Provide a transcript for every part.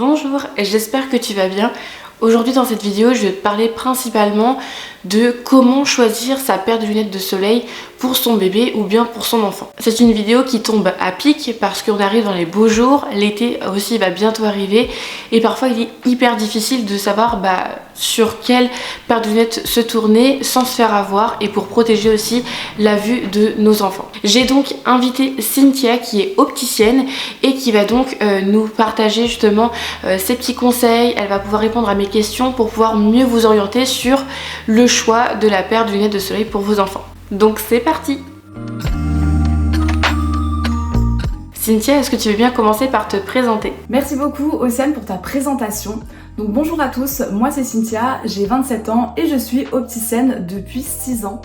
Bonjour, j'espère que tu vas bien. Aujourd'hui dans cette vidéo, je vais te parler principalement de comment choisir sa paire de lunettes de soleil pour son bébé ou bien pour son enfant. C'est une vidéo qui tombe à pic parce qu'on arrive dans les beaux jours, l'été aussi va bientôt arriver et parfois il est hyper difficile de savoir sur quelle paire de lunettes se tourner sans se faire avoir et pour protéger aussi la vue de nos enfants. J'ai donc invité Cynthia qui est opticienne et qui va donc nous partager justement ses petits conseils. Elle va pouvoir répondre à mes questions pour pouvoir mieux vous orienter sur le choix de la paire de lunettes de soleil pour vos enfants. Donc c'est parti! Cynthia, est-ce que tu veux bien commencer par te présenter? Merci beaucoup Océane pour ta présentation. Donc bonjour à tous, moi c'est Cynthia, j'ai 27 ans et je suis opticienne depuis 6 ans.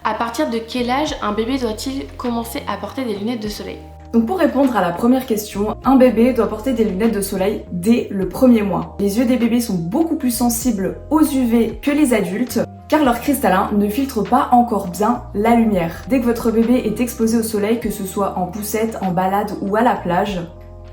À partir de quel âge un bébé doit-il commencer à porter des lunettes de soleil? Donc pour répondre à la première question, un bébé doit porter des lunettes de soleil dès le premier mois. Les yeux des bébés sont beaucoup plus sensibles aux UV que les adultes, car leur cristallin ne filtre pas encore bien la lumière. Dès que votre bébé est exposé au soleil, que ce soit en poussette, en balade ou à la plage,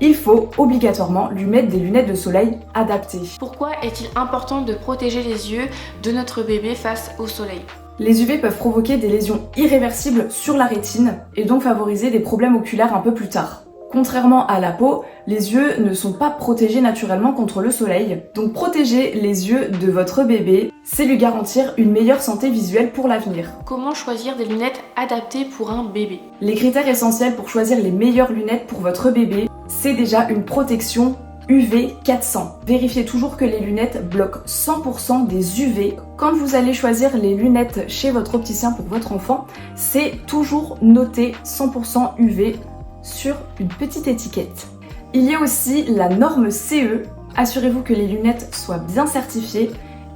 il faut obligatoirement lui mettre des lunettes de soleil adaptées. Pourquoi est-il important de protéger les yeux de notre bébé face au soleil? Les UV peuvent provoquer des lésions irréversibles sur la rétine et donc favoriser des problèmes oculaires un peu plus tard. Contrairement à la peau, les yeux ne sont pas protégés naturellement contre le soleil. Donc protéger les yeux de votre bébé, c'est lui garantir une meilleure santé visuelle pour l'avenir. Comment choisir des lunettes adaptées pour un bébé? Les critères essentiels pour choisir les meilleures lunettes pour votre bébé, c'est déjà une protection UV 400. Vérifiez toujours que les lunettes bloquent 100% des UV. Quand vous allez choisir les lunettes chez votre opticien pour votre enfant, c'est toujours noté 100% UV sur une petite étiquette. Il y a aussi la norme CE. Assurez-vous que les lunettes soient bien certifiées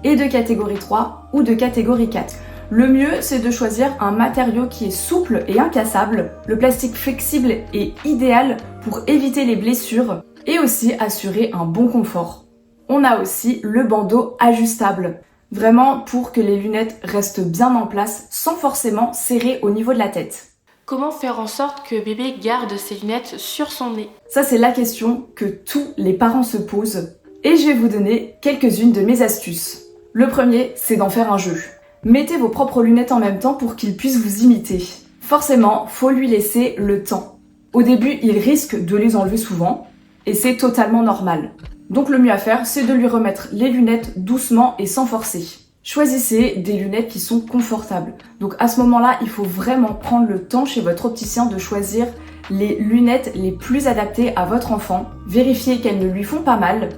et de catégorie 3 ou de catégorie 4. Le mieux, c'est de choisir un matériau qui est souple et incassable. Le plastique flexible est idéal pour éviter les blessures et aussi assurer un bon confort. On a aussi le bandeau ajustable, vraiment pour que les lunettes restent bien en place sans forcément serrer au niveau de la tête. Comment faire en sorte que bébé garde ses lunettes sur son nez? Ça, c'est la question que tous les parents se posent et je vais vous donner quelques-unes de mes astuces. Le premier, c'est d'en faire un jeu. Mettez vos propres lunettes en même temps pour qu'il puisse vous imiter. Forcément, faut lui laisser le temps. Au début, il risque de les enlever souvent et c'est totalement normal. Donc le mieux à faire, c'est de lui remettre les lunettes doucement et sans forcer. Choisissez des lunettes qui sont confortables. Donc à ce moment-là, il faut vraiment prendre le temps chez votre opticien de choisir les lunettes les plus adaptées à votre enfant. Vérifiez qu'elles ne lui font pas mal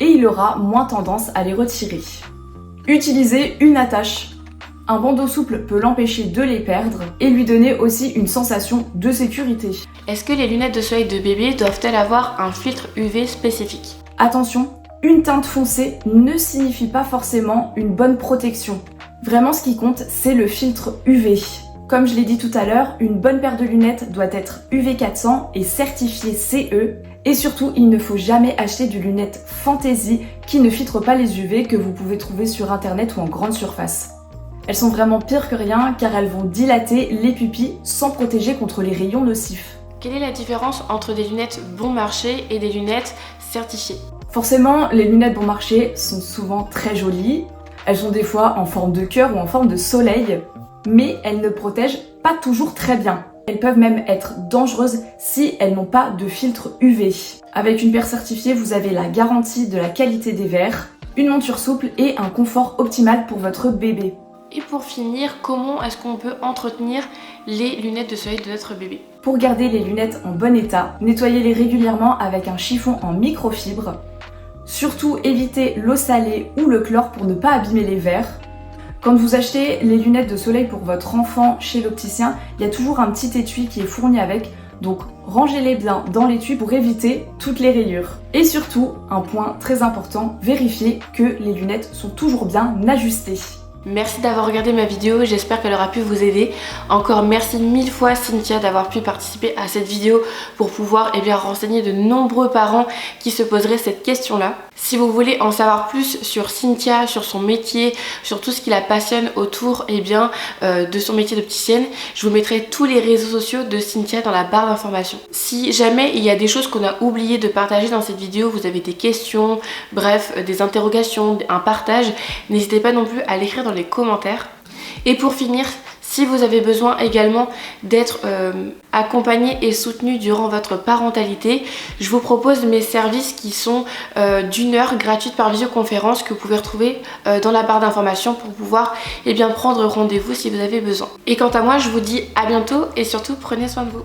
et il aura moins tendance à les retirer. Utilisez une attache. Un bandeau souple peut l'empêcher de les perdre et lui donner aussi une sensation de sécurité. Est-ce que les lunettes de soleil de bébé doivent-elles avoir un filtre UV spécifique? Attention, une teinte foncée ne signifie pas forcément une bonne protection. Vraiment, ce qui compte, c'est le filtre UV. Comme je l'ai dit tout à l'heure, une bonne paire de lunettes doit être UV 400 et certifiée CE. Et surtout, il ne faut jamais acheter de lunettes fantaisie qui ne filtrent pas les UV que vous pouvez trouver sur internet ou en grande surface. Elles sont vraiment pires que rien car elles vont dilater les pupilles sans protéger contre les rayons nocifs. Quelle est la différence entre des lunettes bon marché et des lunettes certifiées? Forcément, les lunettes bon marché sont souvent très jolies. Elles sont des fois en forme de cœur ou en forme de soleil, mais elles ne protègent pas toujours très bien. Elles peuvent même être dangereuses si elles n'ont pas de filtre UV. Avec une paire certifiée, vous avez la garantie de la qualité des verres, une monture souple et un confort optimal pour votre bébé. Et pour finir, comment est-ce qu'on peut entretenir les lunettes de soleil de notre bébé? Pour garder les lunettes en bon état, nettoyez-les régulièrement avec un chiffon en microfibre. Surtout évitez l'eau salée ou le chlore pour ne pas abîmer les verres. Quand vous achetez les lunettes de soleil pour votre enfant chez l'opticien, il y a toujours un petit étui qui est fourni avec, donc rangez-les bien dans l'étui pour éviter toutes les rayures. Et surtout, un point très important, vérifiez que les lunettes sont toujours bien ajustées. Merci d'avoir regardé ma vidéo, j'espère qu'elle aura pu vous aider. Encore merci mille fois Cynthia d'avoir pu participer à cette vidéo pour pouvoir renseigner de nombreux parents qui se poseraient cette question-là. Si vous voulez en savoir plus sur Cynthia, sur son métier, sur tout ce qui la passionne autour de son métier d'opticienne, je vous mettrai tous les réseaux sociaux de Cynthia dans la barre d'informations. Si jamais il y a des choses qu'on a oublié de partager dans cette vidéo, vous avez des questions, bref, des interrogations, un partage, n'hésitez pas non plus à l'écrire dans les commentaires. Et pour finir, si vous avez besoin également d'être accompagné et soutenu durant votre parentalité, je vous propose mes services qui sont d'1 heure gratuite par visioconférence que vous pouvez retrouver dans la barre d'informations pour pouvoir prendre rendez-vous si vous avez besoin. Et quant à moi, je vous dis à bientôt et surtout prenez soin de vous.